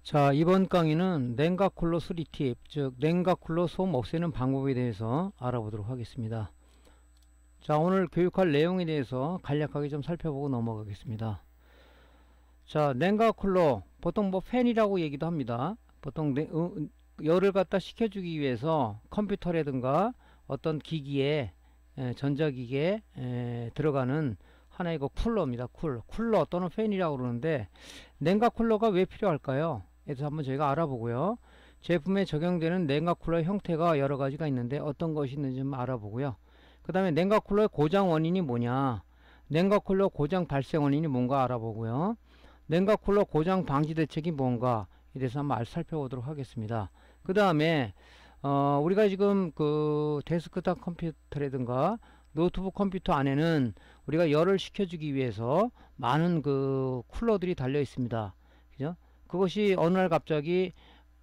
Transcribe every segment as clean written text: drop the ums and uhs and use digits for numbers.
자, 이번 강의는 냉각쿨러 수리 팁, 즉 냉각쿨러 소음 없애는 방법에 대해서 알아보도록 하겠습니다. 자, 오늘 교육할 내용에 대해서 간략하게 좀 살펴보고 넘어가겠습니다. 자, 냉각쿨러 보통 뭐 팬이라고 얘기도 합니다. 보통 열을 갖다 식혀주기 위해서 컴퓨터라든가 어떤 기기에 전자기기에 들어가는 하나의 그 쿨러입니다. 쿨러 또는 팬이라고 그러는데, 냉각쿨러가 왜 필요할까요? 그래서 한번 저희가 알아보고요. 제품에 적용되는 냉각쿨러 형태가 여러 가지가 있는데 어떤 것이 있는지 좀 알아보고요. 그 다음에 냉각쿨러의 고장 원인이 뭐냐, 냉각쿨러 고장 발생 원인이 뭔가 알아보고요. 냉각쿨러 고장 방지 대책이 뭔가에 대해서 한번 살펴보도록 하겠습니다. 그 다음에 우리가 지금 그 데스크탑 컴퓨터라든가 노트북 컴퓨터 안에는 우리가 열을 식혀주기 위해서 많은 그 쿨러들이 달려 있습니다. 그죠? 그것이 어느 날 갑자기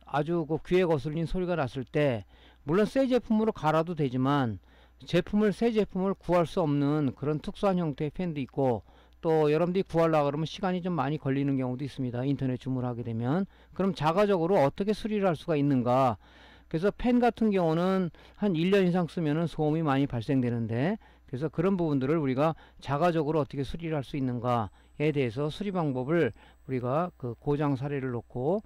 아주 그 귀에 거슬린 소리가 났을 때, 물론 새 제품으로 갈아도 되지만 새 제품을 구할 수 없는 그런 특수한 형태의 팬도 있고, 또 여러분들이 구하려고 그러면 시간이 좀 많이 걸리는 경우도 있습니다. 인터넷 주문을 하게 되면. 그럼 자가적으로 어떻게 수리를 할 수가 있는가? 그래서 팬 같은 경우는 한 1년 이상 쓰면은 소음이 많이 발생되는데, 그래서 그런 부분들을 우리가 자가적으로 어떻게 수리를 할 수 있는가에 대해서 수리 방법을 우리가 그 고장 사례를 놓고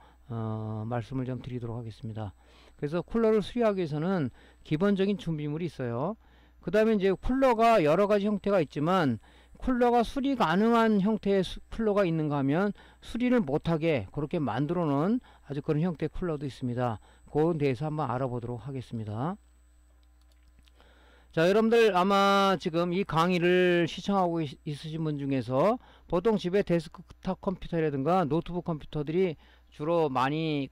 말씀을 좀 드리도록 하겠습니다. 그래서 쿨러를 수리하기 위해서는 기본적인 준비물이 있어요. 그 다음에 이제 쿨러가 여러 가지 형태가 있지만, 쿨러가 수리 가능한 형태의 쿨러가 있는가 하면 수리를 못하게 그렇게 만들어 놓은 아주 그런 형태의 쿨러도 있습니다. 그거에 대해서 한번 알아보도록 하겠습니다. 자, 여러분들 아마 지금 이 강의를 시청하고 있으신 분 중에서 보통 집에 데스크탑 컴퓨터라든가 노트북 컴퓨터들이 주로 많이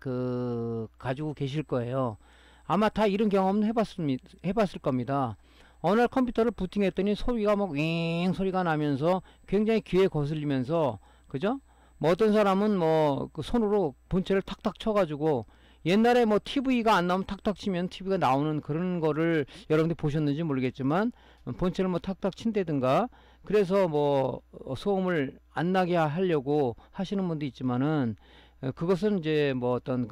가지고 계실 거예요. 아마 다 이런 경험은 해봤을 겁니다. 어느 날 컴퓨터를 부팅했더니 소리가 막 윙 소리가 나면서 굉장히 귀에 거슬리면서, 그죠? 뭐 어떤 사람은 뭐 그 손으로 본체를 탁탁 쳐가지고, 옛날에 뭐 TV가 안 나오면 탁탁 치면 TV가 나오는 그런 거를 여러분들이 보셨는지 모르겠지만, 본체를 뭐 탁탁 친다든가, 그래서 뭐 소음을 안 나게 하려고 하시는 분도 있지만은, 그것은 이제 뭐 어떤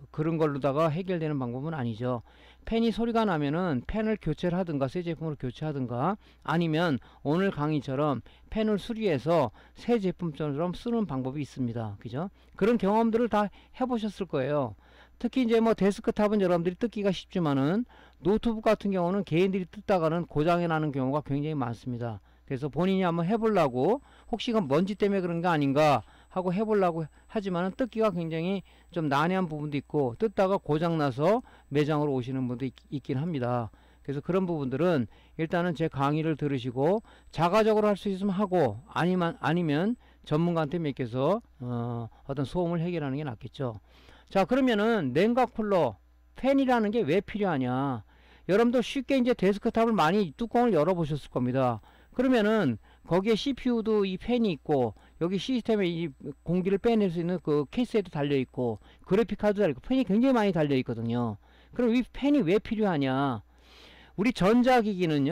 그런 걸로다가 해결되는 방법은 아니죠. 팬이 소리가 나면은 팬을 교체를 하든가 새 제품으로 교체하든가, 아니면 오늘 강의처럼 팬을 수리해서 새 제품처럼 쓰는 방법이 있습니다. 그죠? 그런 경험들을 다 해보셨을 거예요. 특히 이제 뭐 데스크탑은 여러분들이 뜯기가 쉽지만은 노트북 같은 경우는 개인들이 뜯다가는 고장이 나는 경우가 굉장히 많습니다. 그래서 본인이 한번 해보려고, 혹시 이건 먼지 때문에 그런 게 아닌가 하고 해보려고 하지만은 뜯기가 굉장히 좀 난해한 부분도 있고, 뜯다가 고장나서 매장으로 오시는 분도 있긴 합니다. 그래서 그런 부분들은 일단은 제 강의를 들으시고 자가적으로 할 수 있으면 하고, 아니면 전문가한테 맡겨서 어떤 소음을 해결하는 게 낫겠죠. 자, 그러면은 냉각쿨러 팬이라는 게 왜 필요하냐? 여러분들 쉽게 이제 데스크탑을 많이 뚜껑을 열어보셨을 겁니다. 그러면은 거기에 CPU도 이 팬이 있고, 여기 시스템에 이 공기를 빼낼 수 있는 그 케이스에도 달려있고, 그래픽카드도 달려있고, 팬이 굉장히 많이 달려있거든요. 그럼 이 팬이 왜 필요하냐? 우리 전자기기는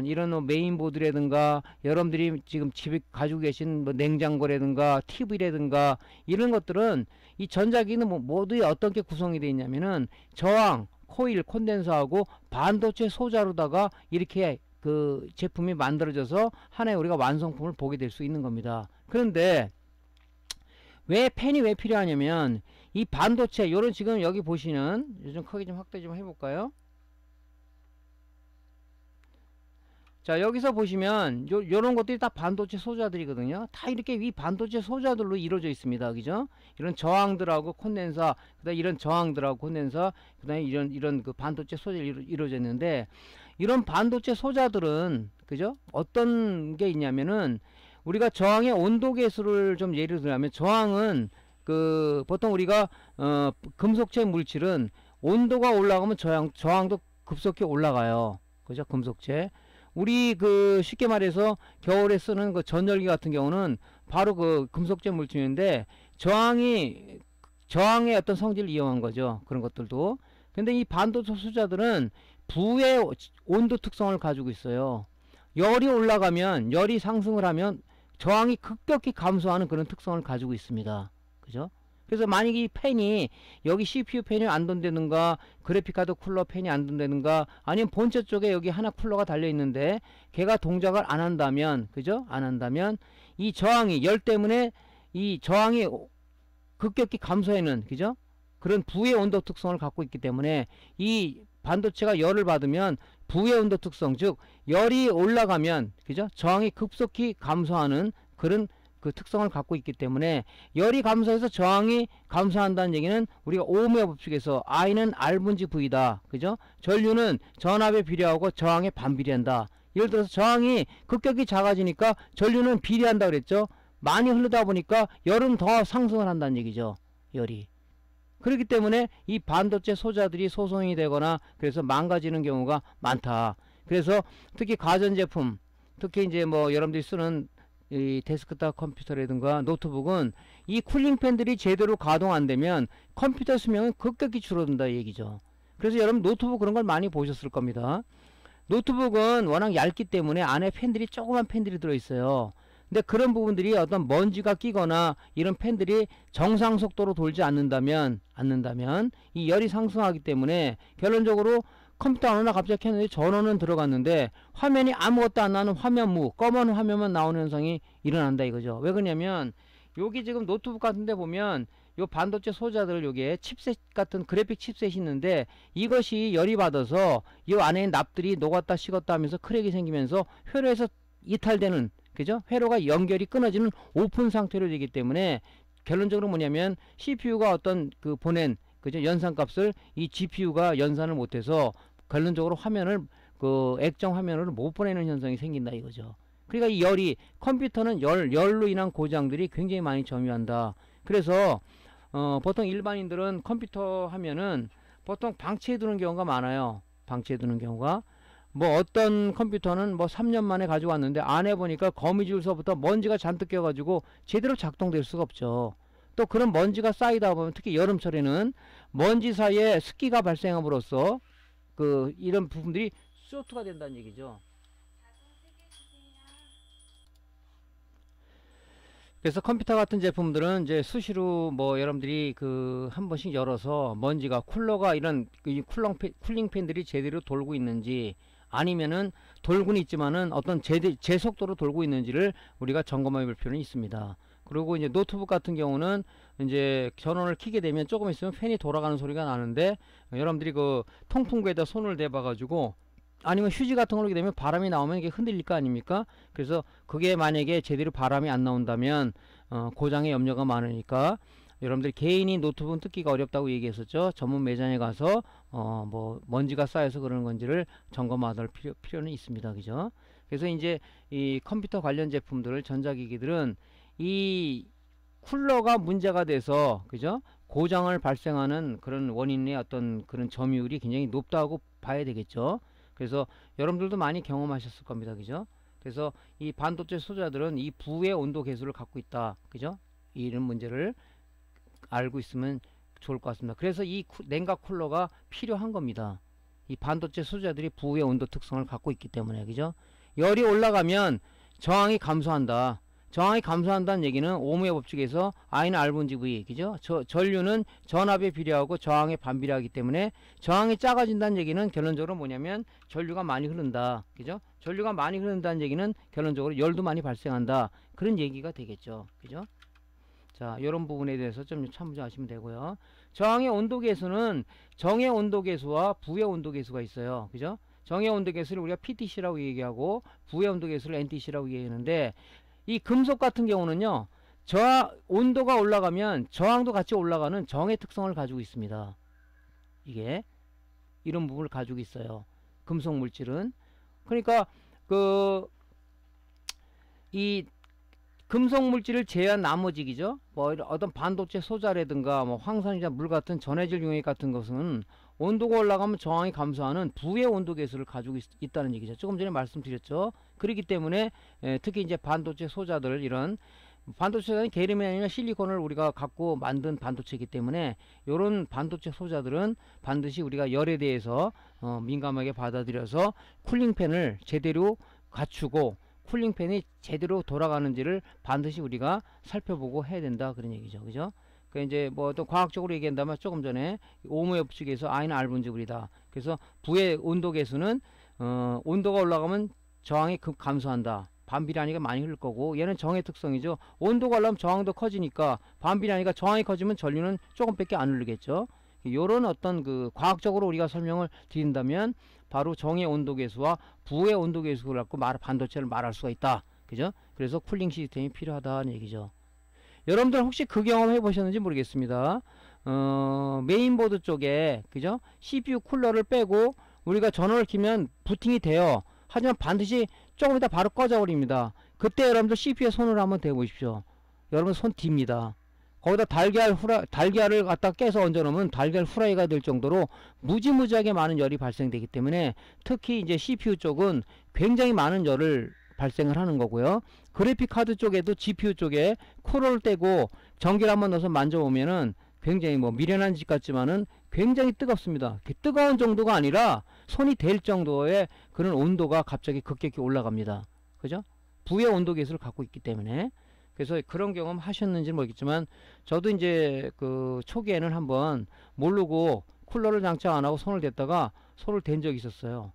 이런 뭐 메인보드라든가, 여러분들이 지금 집에 가지고 계신 뭐 냉장고라든가 TV라든가 이런 것들은, 이 전자기기는 뭐 모두 어떤 게 구성이 되어 있냐면은 저항, 코일, 콘덴서하고 반도체 소자로다가 이렇게 그 제품이 만들어져서 하나의 우리가 완성품을 보게 될 수 있는 겁니다. 그런데 팬이 왜 필요하냐면, 이 반도체, 요런 지금 여기 보시는, 요즘 크게 좀 확대 좀 해볼까요? 자, 여기서 보시면 요런 것들이 다 반도체 소자들이거든요. 다 이렇게 이 반도체 소자들로 이루어져 있습니다. 그죠? 이런 저항들하고 콘덴서, 그다음에 이런 저항들하고 콘덴서, 그다음에 이런 그 반도체 소자로 이루어져 있는데, 이런 반도체 소자들은, 그죠? 어떤 게 있냐면은, 우리가 저항의 온도 계수를 좀 예를 들자면, 저항은 보통 우리가 금속체 물질은 온도가 올라가면 저항도 급속히 올라가요. 그죠? 금속체. 우리 쉽게 말해서 겨울에 쓰는 그 전열기 같은 경우는 바로 그 금속재 물질인데, 저항의 어떤 성질을 이용한 거죠. 그런 것들도. 근데 이 반도체 소자들은 부의 온도 특성을 가지고 있어요. 열이 올라가면, 열이 상승을 하면 저항이 급격히 감소하는 그런 특성을 가지고 있습니다. 그죠? 그래서 만약에 이 팬이 여기 CPU 팬이 안 돈다든가 그래픽카드 쿨러 팬이 안 돈다든가 아니면 본체 쪽에 여기 하나 쿨러가 달려 있는데 걔가 동작을 안 한다면, 그죠? 안 한다면 이 저항이 열 때문에 이 저항이 급격히 감소하는, 그죠? 그런 부의 온도 특성을 갖고 있기 때문에 이 반도체가 열을 받으면 부의 온도 특성, 즉 열이 올라가면, 그죠? 저항이 급속히 감소하는 그런 그 특성을 갖고 있기 때문에 열이 감소해서 저항이 감소한다는 얘기는 우리가 오음의 법칙에서 I는 R분지 V다, 그죠? 전류는 전압에 비례하고 저항에 반비례한다. 예를 들어서 저항이 급격히 작아지니까 전류는 비례한다 그랬죠. 많이 흐르다 보니까 열은 더 상승을 한다는 얘기죠. 열이. 그렇기 때문에 이 반도체 소자들이 소송이 되거나 그래서 망가지는 경우가 많다. 그래서 특히 가전제품, 특히 이제 뭐 여러분들이 쓰는 이 데스크탑 컴퓨터라든가 노트북은 이 쿨링 팬들이 제대로 가동 안 되면 컴퓨터 수명은 급격히 줄어든다 얘기죠. 그래서 여러분 노트북 그런 걸 많이 보셨을 겁니다. 노트북은 워낙 얇기 때문에 안에 팬들이 조그만 팬들이 들어있어요. 근데 그런 부분들이 어떤 먼지가 끼거나 이런 팬들이 정상 속도로 돌지 않는다면 이 열이 상승하기 때문에 결론적으로 컴퓨터 하나 갑자기 켰는데 전원은 들어갔는데 화면이 아무것도 안 나는 화면무, 검은 화면만 나오는 현상이 일어난다 이거죠. 왜 그러냐면 여기 지금 노트북 같은데 보면 요 반도체 소자들 요게 칩셋 같은 그래픽 칩셋이 있는데 이것이 열이 받아서 이 안에 있는 납들이 녹았다 식었다 하면서 크랙이 생기면서 회로에서 이탈되는, 그죠? 회로가 연결이 끊어지는 오픈 상태로 되기 때문에 결론적으로 뭐냐면 CPU가 어떤 그 보낸, 그죠? 연산값을 이 GPU가 연산을 못해서 결론적으로 화면을 그 액정 화면으로 못 보내는 현상이 생긴다 이거죠. 그러니까 이 열이 컴퓨터는 열로 인한 고장들이 굉장히 많이 점유한다. 그래서 보통 일반인들은 컴퓨터 하면은 보통 방치해 두는 경우가 많아요. 방치해 두는 경우가 뭐 어떤 컴퓨터는 뭐 3년 만에 가지고 왔는데 안에 보니까 거미줄서부터 먼지가 잔뜩 껴가지고 제대로 작동될 수가 없죠. 또 그런 먼지가 쌓이다 보면 특히 여름철에는 먼지 사이에 습기가 발생함으로써 그 이런 부분들이 쇼트가 된다는 얘기죠. 그래서 컴퓨터 같은 제품들은 이제 수시로 뭐 여러분들이 그 한 번씩 열어서 먼지가 쿨러가 이런 쿨링 팬들이 제대로 돌고 있는지 아니면은 돌고는 있지만은 어떤 제 속도로 돌고 있는지를 우리가 점검해 볼 필요는 있습니다. 그리고 이제 노트북 같은 경우는 이제 전원을 켜게 되면 조금 있으면 팬이 돌아가는 소리가 나는데 여러분들이 그 통풍구에다 손을 대봐 가지고 아니면 휴지 같은 걸 하게 되면 바람이 나오면 이게 흔들릴 거 아닙니까? 그래서 그게 만약에 제대로 바람이 안 나온다면 고장의 염려가 많으니까 여러분들이 개인이 노트북 뜯기가 어렵다고 얘기했었죠. 전문 매장에 가서 뭐 먼지가 쌓여서 그러는 건지를 점검할 필요는 있습니다. 그죠? 그래서 이제 이 컴퓨터 관련 제품들, 전자기기들은 이 쿨러가 문제가 돼서, 그죠? 고장을 발생하는 그런 원인의 어떤 그런 점유율이 굉장히 높다고 봐야 되겠죠. 그래서 여러분들도 많이 경험하셨을 겁니다. 그죠? 그래서 이 반도체 소자들은 이 부의 온도 계수를 갖고 있다. 그죠? 이런 문제를 알고 있으면 좋을 것 같습니다. 그래서 이 냉각 쿨러가 필요한 겁니다. 이 반도체 소자들이 부의 온도 특성을 갖고 있기 때문에, 그죠? 열이 올라가면 저항이 감소한다. 저항이 감소한다는 얘기는 오음의 법칙에서 I는 R분지 V, 그죠? 전류는 전압에 비례하고 저항에 반비례하기 때문에 저항이 작아진다는 얘기는 결론적으로 뭐냐면 전류가 많이 흐른다, 그죠? 전류가 많이 흐른다는 얘기는 결론적으로 열도 많이 발생한다, 그런 얘기가 되겠죠, 그죠? 자, 이런 부분에 대해서 좀 참조하시면 되고요. 저항의 온도계수는 정의 온도계수와 부의 온도계수가 있어요, 그죠? 정의 온도계수를 우리가 PTC라고 얘기하고 부의 온도계수를 NTC라고 얘기하는데 이 금속 같은 경우는요, 온도가 올라가면 저항도 같이 올라가는 정의 특성을 가지고 있습니다. 이게 이런 부분을 가지고 있어요. 금속 물질은. 그러니까 이 금속 물질을 제외한 나머지, 그죠? 뭐 어떤 반도체 소자라든가 뭐 황산이나 물 같은 전해질 용액 같은 것은 온도가 올라가면 저항이 감소하는 부의 온도 계수를 가지고 있다는 얘기죠. 조금 전에 말씀드렸죠. 그렇기 때문에 특히 이제 반도체 소자들, 이런 반도체 소자는 게르미 아니면 실리콘을 우리가 갖고 만든 반도체이기 때문에 이런 반도체 소자들은 반드시 우리가 열에 대해서 민감하게 받아들여서 쿨링팬을 제대로 갖추고 쿨링팬이 제대로 돌아가는지를 반드시 우리가 살펴보고 해야 된다, 그런 얘기죠. 그죠? 그 이제 뭐 또 과학적으로 얘기한다면 조금 전에 오므의 법칙에서 I는 R 분지불이다. 그래서 부의 온도 계수는 온도가 올라가면 저항이 감소한다. 반비례하니까 많이 흐를 거고, 얘는 정의 특성이죠. 온도가 올라가면 저항도 커지니까 반비례하니까 저항이 커지면 전류는 조금밖에 안 흐르겠죠. 요런 어떤 그 과학적으로 우리가 설명을 드린다면 바로 정의 온도 계수와 부의 온도 계수를 갖고 반도체를 말할 수가 있다. 그죠? 그래서 쿨링 시스템이 필요하다는 얘기죠. 여러분들 혹시 그 경험 해보셨는지 모르겠습니다. 메인보드 쪽에, 그죠? CPU 쿨러를 빼고 우리가 전원을 켜면 부팅이 돼요. 하지만 반드시 조금 이따 바로 꺼져 버립니다. 그때 여러분들 CPU에 손을 한번 대보십시오. 여러분 손 딥니다. 거기다 달걀을 갖다 깨서 얹어 놓으면 달걀 후라이가 될 정도로 무지무지하게 많은 열이 발생되기 때문에, 특히 이제 CPU 쪽은 굉장히 많은 열을 발생을 하는 거고요. 그래픽 카드 쪽에도 GPU 쪽에 쿨러를 떼고 전기를 한번 넣어서 만져보면은 굉장히 뭐 미련한 짓 같지만은 굉장히 뜨겁습니다. 뜨거운 정도가 아니라 손이 될 정도의 그런 온도가 갑자기 급격히 올라갑니다. 그죠? 부의 온도 계수를 갖고 있기 때문에. 그래서 그런 경험 하셨는지 모르겠지만, 저도 이제 그 초기에는 한번 모르고 쿨러를 장착 안 하고 손을 댔다가 손을 댄 적이 있었어요.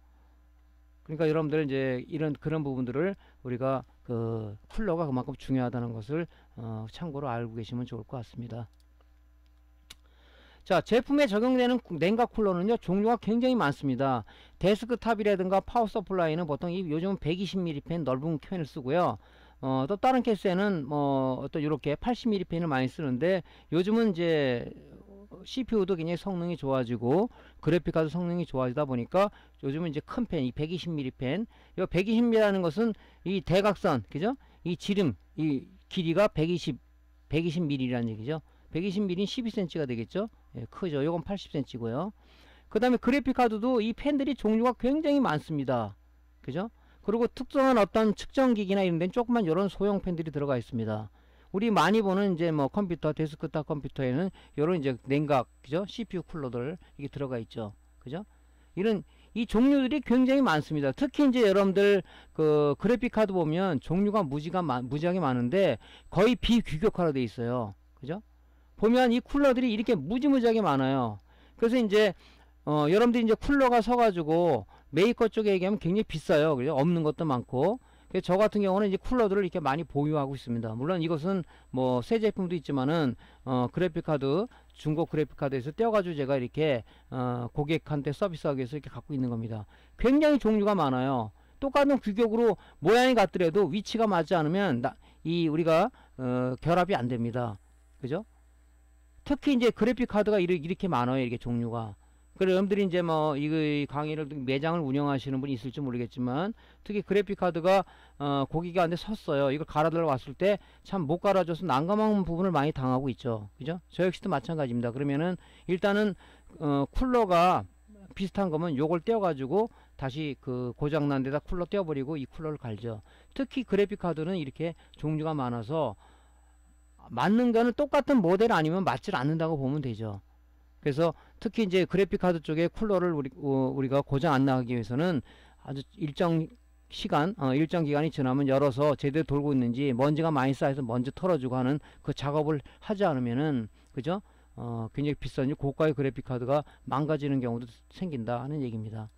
그러니까 여러분들 이제 그런 부분들을 우리가 그 쿨러가 그만큼 중요하다는 것을 참고로 알고 계시면 좋을 것 같습니다. 자, 제품에 적용되는 냉각 쿨러는요, 종류가 굉장히 많습니다. 데스크탑이라든가 파워 서플라이는 보통 요즘은 120mm 펜 넓은 펜을 쓰고요. 또 다른 케이스에는 뭐 또 이렇게 80mm 펜을 많이 쓰는데, 요즘은 이제 CPU도 굉장히 성능이 좋아지고 그래픽카드 성능이 좋아지다 보니까 요즘은 이제 큰 펜, 이 120mm 펜, 이 120mm라는 것은 이 대각선, 그죠? 이 지름, 이 길이가 120mm라는 얘기죠. 120mm는 12cm가 되겠죠. 예, 크죠. 요건 80cm고요. 그 다음에 그래픽카드도 이 펜들이 종류가 굉장히 많습니다. 그죠? 그리고 특정한 어떤 측정기기나 이런 데는 조그만 요런 소형 펜들이 들어가 있습니다. 우리 많이 보는 이제 뭐 컴퓨터, 데스크탑 컴퓨터에는 요런 이제 냉각, 그죠? CPU 쿨러들 이게 들어가 있죠. 그죠? 이 종류들이 굉장히 많습니다. 특히 이제 여러분들 그 그래픽 카드 보면 종류가 무지하게 많은데 거의 비규격화로 되어 있어요. 그죠? 보면 이 쿨러들이 이렇게 무지무지하게 많아요. 그래서 이제 여러분들이 이제 쿨러가 서가지고 메이커 쪽에 얘기하면 굉장히 비싸요. 그죠? 없는 것도 많고. 그래서 저 같은 경우는 이제 쿨러들을 이렇게 많이 보유하고 있습니다. 물론 이것은 뭐 새 제품도 있지만은 그래픽카드, 중고 그래픽카드에서 떼어가지고 제가 이렇게 고객한테 서비스하기 위해서 이렇게 갖고 있는 겁니다. 굉장히 종류가 많아요. 똑같은 규격으로 모양이 같더라도 위치가 맞지 않으면 우리가 결합이 안 됩니다. 그죠? 특히 이제 그래픽 카드가 이렇게 많아요. 이렇게 종류가. 그래서 여러분들이 이제 뭐 이 강의를 매장을 운영하시는 분이 있을지 모르겠지만, 특히 그래픽 카드가 고기가 안돼 섰어요. 이걸 갈아 들어왔을 때 참 못 갈아줘서 난감한 부분을 많이 당하고 있죠. 그죠? 저 역시도 마찬가지입니다. 그러면은 일단은 쿨러가 비슷한 거면 요걸 떼어가지고 다시 그 고장난 데다 쿨러 떼어버리고 이 쿨러를 갈죠. 특히 그래픽 카드는 이렇게 종류가 많아서 맞는 거는 똑같은 모델 아니면 맞질 않는다고 보면 되죠. 그래서 특히 이제 그래픽 카드 쪽에 쿨러를 우리가 고장 안 나기 위해서는 아주 일정 기간이 지나면 열어서 제대로 돌고 있는지, 먼지가 많이 쌓여서 먼지 털어주고 하는 그 작업을 하지 않으면은, 그죠? 굉장히 비싼 고가의 그래픽 카드가 망가지는 경우도 생긴다 하는 얘기입니다.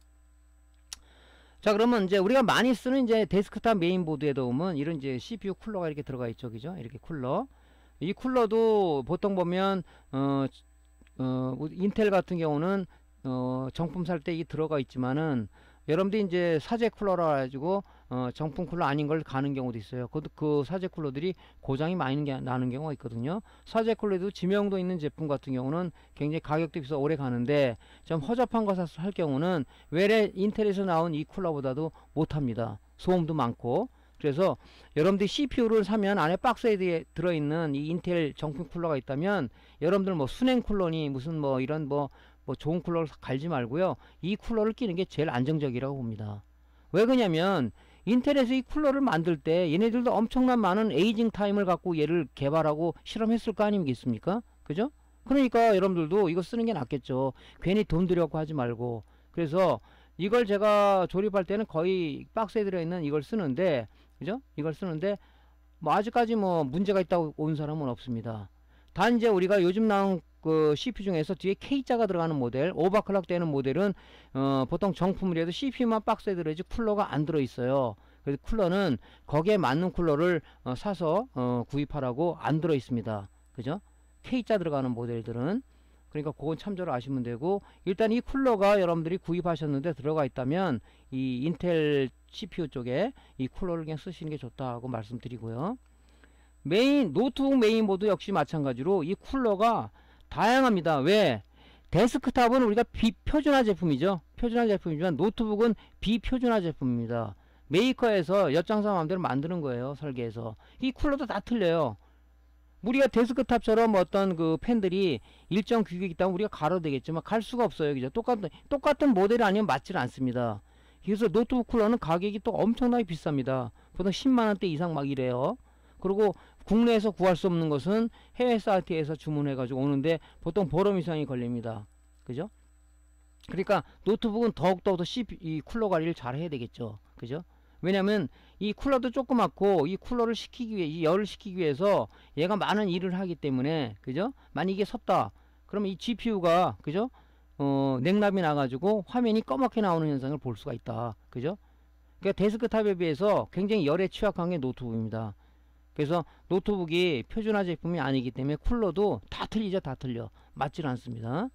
자, 그러면 이제 우리가 많이 쓰는 이제 데스크탑 메인보드에도 보면 이런 이제 CPU 쿨러가 이렇게 들어가 있죠. 그죠? 이렇게 쿨러. 이 쿨러도 보통 보면 인텔 같은 경우는 정품 살 때 이 들어가 있지만은, 여러분들이 이제 사제 쿨러라 가지고 정품 쿨러 아닌 걸 가는 경우도 있어요. 그 사제 쿨러들이 고장이 많이 나는 경우가 있거든요. 사제 쿨러도 지명도 있는 제품 같은 경우는 굉장히 가격도 비싸 오래 가는데, 좀 허접한 거 사서 할 경우는 외래 인텔에서 나온 이 쿨러보다도 못합니다. 소음도 많고. 그래서 여러분들이 CPU를 사면 안에 박스에 들어있는 이 인텔 정품 쿨러가 있다면, 여러분들 뭐 순행 쿨러니 무슨 뭐 이런 뭐 좋은 쿨러를 갈지 말고요. 이 쿨러를 끼는 게 제일 안정적이라고 봅니다. 왜 그러냐면 인텔에서 이 쿨러를 만들 때 얘네들도 엄청난 많은 에이징 타임을 갖고 얘를 개발하고 실험했을 거 아니겠습니까? 그죠? 그러니까 여러분들도 이거 쓰는 게 낫겠죠. 괜히 돈 들여갖고 하지 말고. 그래서 이걸 제가 조립할 때는 거의 박스에 들어있는 이걸 쓰는데, 그죠? 이걸 쓰는데 뭐 아직까지 뭐 문제가 있다고 온 사람은 없습니다. 단 이제 우리가 요즘 나온 그 CPU 중에서 뒤에 K자가 들어가는 모델, 오버클럭 되는 모델은 보통 정품이라도 CPU만 박스에 들어있지 쿨러가 안 들어있어요. 그래서 쿨러는 거기에 맞는 쿨러를 사서 구입하라고 안 들어있습니다. 그죠? K자 들어가는 모델들은. 그러니까 그건 참조를 아시면 되고, 일단 이 쿨러가 여러분들이 구입하셨는데 들어가 있다면 이 인텔 CPU 쪽에 이 쿨러를 그냥 쓰시는 게 좋다고 말씀드리고요. 노트북 메인보드 역시 마찬가지로 이 쿨러가 다양합니다. 왜? 데스크탑은 우리가 비표준화 제품이죠. 표준화 제품이지만 노트북은 비표준화 제품입니다. 메이커에서 엿장사 마음대로 만드는 거예요. 설계해서. 이 쿨러도 다 틀려요. 우리가 데스크탑처럼 어떤 그 팬들이 일정 규격이 있다면 우리가 갈아도 되겠지만 갈 수가 없어요. 그죠? 똑같은 모델이 아니면 맞질 않습니다. 그래서 노트북 쿨러는 가격이 또 엄청나게 비쌉니다. 보통 10만원대 이상 막 이래요. 그리고 국내에서 구할 수 없는 것은 해외 사이트에서 주문해가지고 오는데 보통 보름 이상이 걸립니다. 그죠? 그러니까 노트북은 더욱더 이 쿨러 관리를 잘 해야 되겠죠. 그죠? 왜냐면 이 쿨러도 조그맣고 이 쿨러를 식히기 위해, 이 열을 식히기 위해서 얘가 많은 일을 하기 때문에, 그죠? 만약 이게 섰다. 그러면 이 GPU가, 그죠? 냉납이 나가지고 화면이 검맣게 나오는 현상을 볼 수가 있다. 그죠? 그러니까 데스크탑에 비해서 굉장히 열에 취약한 게 노트북입니다. 그래서 노트북이 표준화 제품이 아니기 때문에 쿨러도 다 틀리죠. 다 틀려. 맞질 않습니다.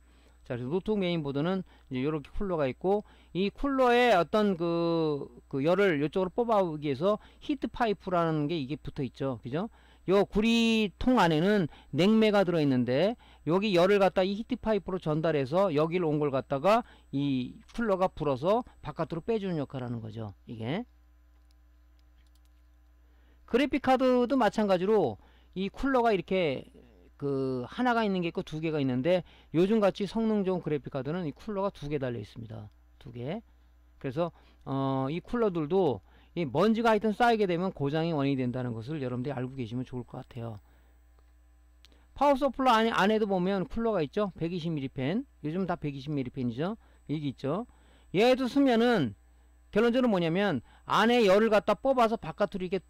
자, 그래서 노트북 메인보드는 이제 이렇게 쿨러가 있고, 이 쿨러에 어떤 그 열을 이쪽으로 뽑아오기 위해서 히트 파이프라는 게 이게 붙어 있죠. 그죠? 요 구리통 안에는 냉매가 들어 있는데, 여기 열을 갖다 이 히트 파이프로 전달해서 여기를 온 걸 갖다가 이 쿨러가 불어서 바깥으로 빼주는 역할을 하는 거죠. 이게. 그래픽 카드도 마찬가지로 이 쿨러가 이렇게 그 하나가 있는 게 있고 두 개가 있는데, 요즘같이 성능 좋은 그래픽 카드는 이 쿨러가 두 개 달려 있습니다. 두 개. 그래서 이 쿨러들도 이 먼지가 하여튼 쌓이게 되면 고장이 원인이 된다는 것을 여러분들이 알고 계시면 좋을 것 같아요. 파워 서플라이 안에도 보면 쿨러가 있죠. 120mm 펜. 요즘 다 120mm 펜이죠. 여기 있죠. 얘도 쓰면은 결론적으로 뭐냐면 안에 열을 갖다 뽑아서 바깥으로 이렇게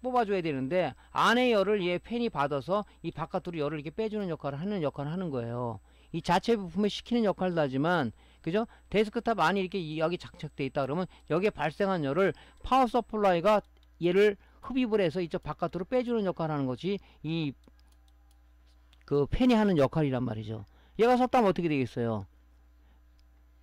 뽑아줘야 되는데, 안에 열을 얘 팬이 받아서 이 바깥으로 열을 이렇게 빼주는 역할을 하는 거예요. 이 자체 부품을 식히는 역할도 하지만, 그죠? 데스크탑 안에 이렇게 여기 장착되어 있다 그러면 여기에 발생한 열을 파워 서플라이가 얘를 흡입을 해서 이쪽 바깥으로 빼주는 역할을 하는 것이 이 그 팬이 하는 역할이란 말이죠. 얘가 섰다면 어떻게 되겠어요?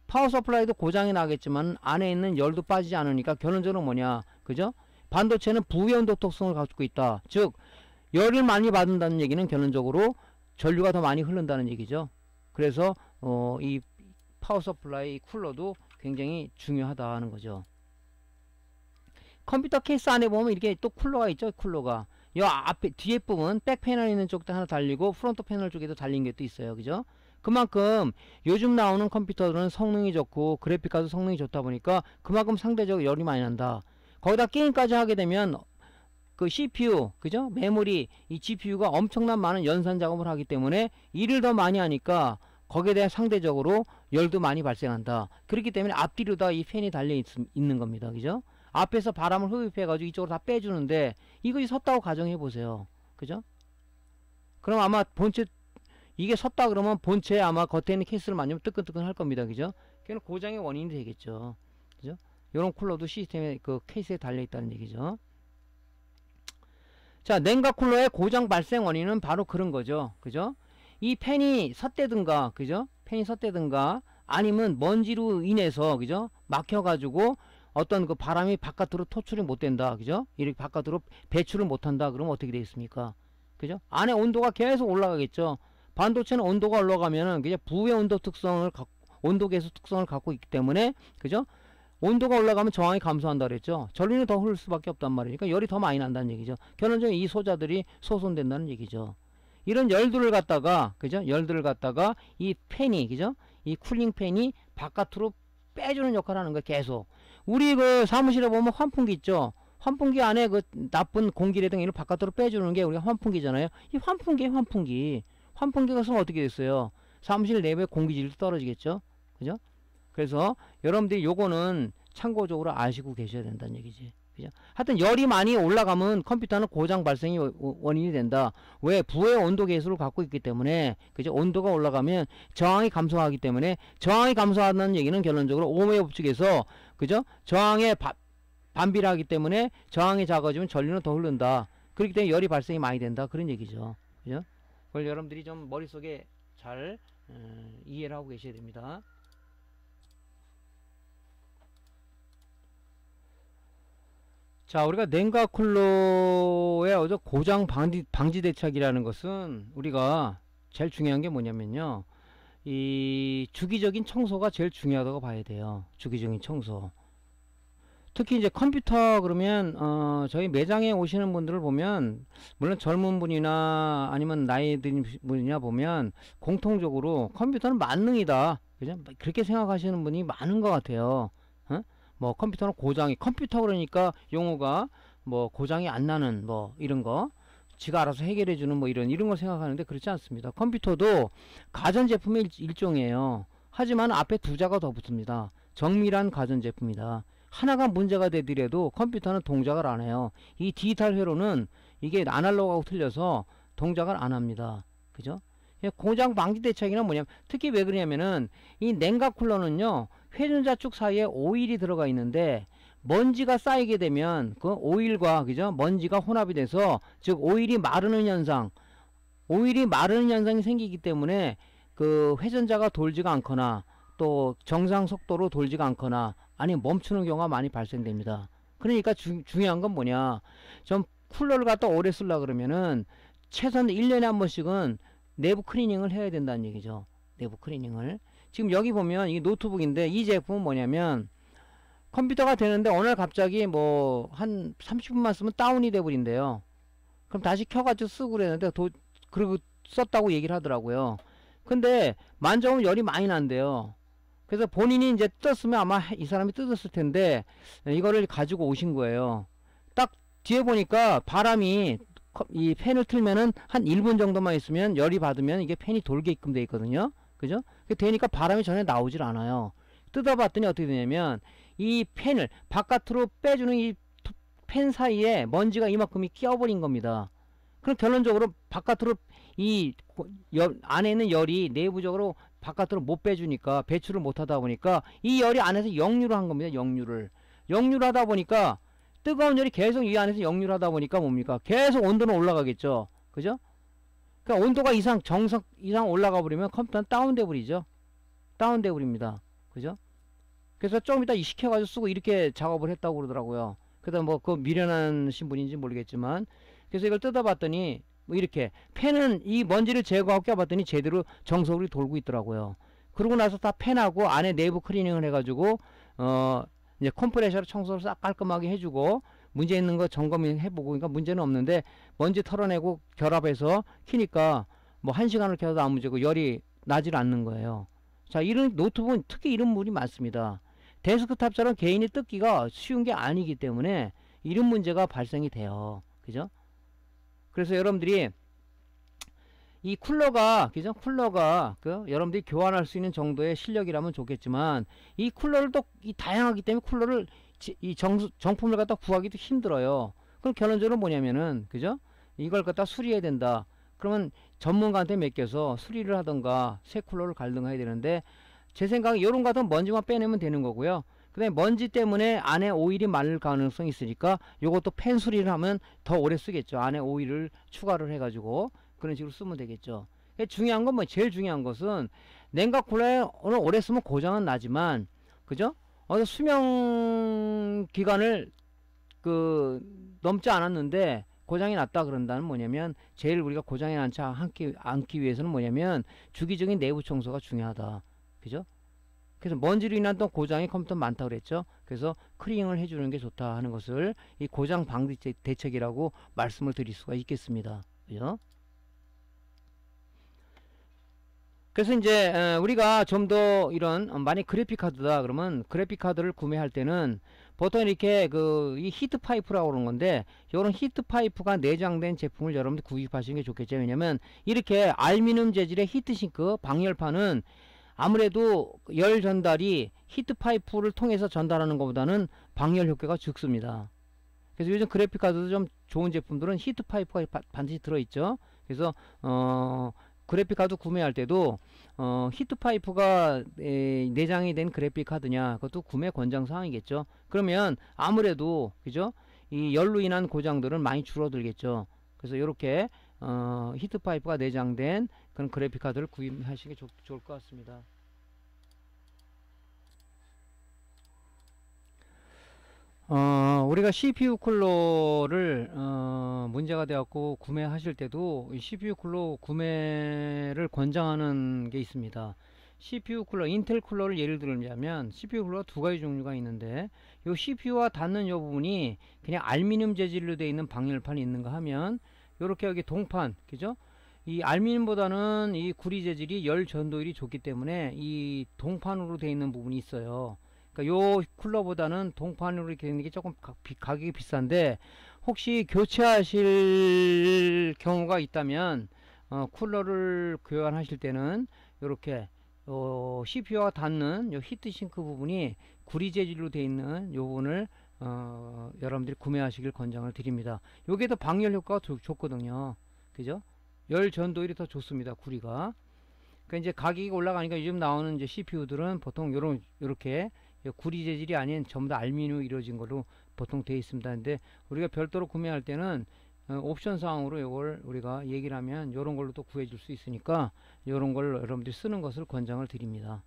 파워 서플라이도 고장이 나겠지만 안에 있는 열도 빠지지 않으니까 결론적으로 뭐냐, 그죠? 반도체는 부위온도 특성을 갖고 있다. 즉 열을 많이 받는다는 얘기는 결론적으로 전류가 더 많이 흐른다는 얘기죠. 그래서 이 파워 서플라이 쿨러도 굉장히 중요하다는 거죠. 컴퓨터 케이스 안에 보면 이렇게 또 쿨러가 있죠. 쿨러가 이 앞에 뒤에 부분 백 패널 있는 쪽도 하나 달리고 프론트 패널 쪽에도 달린 게 또 있어요. 그죠? 그만큼 요즘 나오는 컴퓨터들은 성능이 좋고 그래픽카드 성능이 좋다 보니까 그만큼 상대적으로 열이 많이 난다. 거기다 게임까지 하게 되면 그 CPU, 그죠? 메모리, 이 GPU가 엄청난 많은 연산 작업을 하기 때문에 일을 더 많이 하니까 거기에 대한 상대적으로 열도 많이 발생한다. 그렇기 때문에 앞뒤로 다 이 팬이 달려 있는 겁니다. 그죠? 앞에서 바람을 흡입해 가지고 이쪽으로 다 빼주는데 이것이 섰다고 가정해 보세요. 그죠? 그럼 아마 본체 이게 섰다 그러면 본체에 아마 겉에 있는 케이스를 만지면 뜨끈뜨끈 할 겁니다. 그죠? 그건 고장의 원인이 되겠죠. 그죠? 이런 쿨러도 시스템에 그 케이스에 달려 있다는 얘기죠. 자, 냉각 쿨러의 고장 발생 원인은 바로 그런 거죠. 그죠? 이 팬이 섰대든가, 그죠? 팬이 섰대든가 아니면 먼지로 인해서, 그죠? 막혀가지고 어떤 그 바람이 바깥으로 토출이 못 된다. 그죠? 이렇게 바깥으로 배출을 못 한다. 그러면 어떻게 되겠습니까? 그죠? 안에 온도가 계속 올라가겠죠. 반도체는 온도가 올라가면은 그냥 부의 온도 계수 특성을 갖고 있기 때문에, 그죠? 온도가 올라가면 저항이 감소한다 그랬죠. 전류는 더 흐를 수밖에 없단 말이니까 열이 더 많이 난다는 얘기죠. 결론적으로 이 소자들이 소손된다는 얘기죠. 이런 열들을 갖다가, 그죠? 열들을 갖다가 이 팬이, 그죠? 이 쿨링 팬이 바깥으로 빼주는 역할을 하는 거예요. 계속. 우리 그 사무실에 보면 환풍기 있죠. 환풍기 안에 그 나쁜 공기라든가 이런 바깥으로 빼주는 게 우리가 환풍기잖아요. 이 환풍기가 쓰면 어떻게 됐어요? 사무실 내부의 공기질도 떨어지겠죠. 그죠? 그래서 여러분들이 요거는 참고적으로 아시고 계셔야 된다는 얘기지. 그죠? 하여튼 열이 많이 올라가면 컴퓨터는 고장 발생이 원인이 된다. 왜? 부의 온도 계수를 갖고 있기 때문에, 그죠? 온도가 올라가면 저항이 감소하기 때문에, 저항이 감소한다는 얘기는 결론적으로 오음의 법칙에서, 그죠? 저항에 반비례하기 때문에 저항이 작아지면 전류는 더 흐른다. 그렇기 때문에 열이 발생이 많이 된다. 그런 얘기죠. 그죠? 그걸 여러분들이 좀 머릿속에 잘 이해를 하고 계셔야 됩니다. 자, 우리가 냉각 쿨러의 어저 고장 방지 대책이라는 것은 우리가 제일 중요한 게 뭐냐면요. 이 주기적인 청소가 제일 중요하다고 봐야 돼요. 주기적인 청소. 특히 이제 컴퓨터 그러면 저희 매장에 오시는 분들을 보면 물론 젊은 분이나 아니면 나이 든 분이나 보면 공통적으로 컴퓨터는 만능이다. 그죠? 그렇게 생각하시는 분이 많은 것 같아요. 어? 뭐 컴퓨터는 고장이 컴퓨터 그러니까 용어가 뭐 고장이 안 나는 뭐 이런 거 지가 알아서 해결해 주는 뭐 이런 걸 생각하는데 그렇지 않습니다. 컴퓨터도 가전제품의 일종이에요. 하지만 앞에 두 자가 더 붙습니다. 정밀한 가전제품이다. 하나가 문제가 되더라도 컴퓨터는 동작을 안 해요. 이 디지털 회로는 이게 아날로그하고 틀려서 동작을 안 합니다. 그죠? 고장 방지 대책이란 뭐냐면 특히 왜 그러냐면은 이 냉각 쿨러는요 회전자 쪽 사이에 오일이 들어가 있는데 먼지가 쌓이게 되면 그 오일과 그죠 먼지가 혼합이 돼서 즉 오일이 마르는 현상이 생기기 때문에 그 회전자가 돌지가 않거나 또 정상 속도로 돌지가 않거나 아니 멈추는 경우가 많이 발생됩니다. 그러니까 중요한 건 뭐냐 좀 쿨러를 갖다 오래 쓰려 그러면은 최소한 1년에 한 번씩은 내부 클리닝을 해야 된다는 얘기죠. 내부 클리닝을. 지금 여기 보면 이 노트북인데 이 제품은 뭐냐면 컴퓨터가 되는데 어느 날 갑자기 뭐 한 30분만 쓰면 다운이 돼 버린대요. 그럼 다시 켜가지고 쓰고 그랬는데 그리고 썼다고 얘기를 하더라고요. 근데 만져보면 열이 많이 난대요. 그래서 본인이 이제 뜯었으면 아마 이 사람이 뜯었을 텐데 이거를 가지고 오신 거예요. 딱 뒤에 보니까 바람이 이 팬을 틀면은 한 1분 정도만 있으면 열이 받으면 이게 팬이 돌게끔 돼 있거든요. 그죠? 되니까 바람이 전혀 나오질 않아요. 뜯어봤더니 어떻게 되냐면 이 팬을 바깥으로 빼주는 이 팬 사이에 먼지가 이만큼이 끼어버린 겁니다. 그럼 결론적으로 바깥으로 안에 있는 열이 내부적으로 바깥으로 못 빼주니까 배출을 못 하다 보니까 이 열이 안에서 역류를 한 겁니다. 역류를 하다 보니까 뜨거운 열이 계속 이 안에서 역류를 하다 보니까 뭡니까? 계속 온도는 올라가겠죠. 그죠? 그러니까 온도가 정상 이상 올라가 버리면 컴퓨터는 다운돼 버리죠. 다운돼 버립니다. 그죠? 그래서 좀 이따 시켜가지고 쓰고 이렇게 작업을 했다고 그러더라고요. 그다음 뭐 그 미련하신 분인지 모르겠지만 그래서 이걸 뜯어봤더니 뭐 이렇게 팬은 이 먼지를 제거하고 껴봤더니 제대로 정석으로 돌고 있더라고요. 그러고 나서 다 팬하고 안에 내부 클리닝을 해가지고 이제 컴프레셔로 청소를 싹 깔끔하게 해주고 문제 있는 거 점검해보고 그러니까 문제는 없는데 먼지 털어내고 결합해서 키니까 뭐 1시간을 켜도 아무 문제고 열이 나질 않는 거예요. 자, 이런 노트북은 특히 이런 물이 많습니다. 데스크탑처럼 개인이 뜯기가 쉬운 게 아니기 때문에 이런 문제가 발생이 돼요. 그죠? 그래서 여러분들이 이 쿨러가 그죠? 쿨러가 여러분들이 교환할 수 있는 정도의 실력이라면 좋겠지만 이 쿨러를 또 다양하기 때문에 쿨러를 정품을 갖다 구하기도 힘들어요. 그럼 결론적으로 뭐냐면은 그죠? 이걸 갖다 수리해야 된다. 그러면 전문가한테 맡겨서 수리를 하던가 새 쿨러를 갈든가 해야 되는데 제 생각에 이런 거 같은 먼지만 빼내면 되는 거고요. 그 다음에 먼지 때문에 안에 오일이 마를 가능성이 있으니까 요것도 팬 수리를 하면 더 오래 쓰겠죠. 안에 오일을 추가를 해가지고 그런 식으로 쓰면 되겠죠. 중요한 건 제일 중요한 것은 냉각 쿨러에 오래 쓰면 고장은 나지만 그죠? 수명 기간을 넘지 않았는데 고장이 났다 그런다는 뭐냐면 제일 우리가 고장이 나지 않기 위해서는 뭐냐면 주기적인 내부 청소가 중요하다. 그죠? 그래서 먼지로 인한 또 고장이 컴퓨터 많다 그랬죠. 그래서 클리닝을 해주는 게 좋다 하는 것을 이 고장 방지 대책이라고 말씀을 드릴 수가 있겠습니다. 그죠? 그래서 이제 우리가 좀 더 이런 만약 그래픽 카드다 그러면 그래픽 카드를 구매할 때는 보통 이렇게 이 히트 파이프라고 그러는 건데 이런 히트 파이프가 내장된 제품을 여러분들 구입하시는 게 좋겠죠. 왜냐면 이렇게 알루미늄 재질의 히트싱크 방열판은 아무래도 열 전달이 히트 파이프를 통해서 전달하는 것보다는 방열 효과가 적습니다. 그래서 요즘 그래픽 카드도 좀 좋은 제품들은 히트 파이프가 반드시 들어있죠. 그래서 그래픽 카드 구매할 때도 히트 파이프가 내장이 된 그래픽 카드냐, 그것도 구매 권장 사항이겠죠. 그러면 아무래도 그죠, 이 열로 인한 고장들은 많이 줄어들겠죠. 그래서 이렇게 히트 파이프가 내장된 그런 그래픽 카드를 구입하시는 게 좋을 것 같습니다. 우리가 CPU 쿨러를 문제가 되었고 구매하실 때도 이 CPU 쿨러 구매를 권장하는 게 있습니다. CPU 쿨러, 인텔 쿨러를 예를 들자면 CPU 쿨러 두 가지 종류가 있는데, 요 CPU와 닿는 요 부분이 그냥 알루미늄 재질로 되어 있는 방열판이 있는가 하면, 요렇게 여기 동판, 그죠? 이 알루미늄보다는 이 구리 재질이 열 전도율이 좋기 때문에 이 동판으로 되어 있는 부분이 있어요. 그러니까 요 쿨러보다는 동판으로 이렇게 되는 게 조금 가격이 비싼데, 혹시 교체하실 경우가 있다면 쿨러를 교환하실 때는 이렇게 CPU와 닿는 요 히트싱크 부분이 구리 재질로 되어 있는 요 부분을 여러분들이 구매하시길 권장을 드립니다. 요게 더 방열 효과가 좋거든요. 그죠? 열 전도율이 더 좋습니다. 구리가. 그러니까 이제 가격이 올라가니까 요즘 나오는 이제 CPU들은 보통 요렇게 구리 재질이 아닌 전부 다 알루미늄으로 이루어진 걸로 보통 되어 있습니다. 근데 우리가 별도로 구매할 때는 옵션 사항으로 이걸 우리가 얘기를 하면 요런 걸로 또 구해 줄 수 있으니까 요런 걸 여러분들이 쓰는 것을 권장을 드립니다.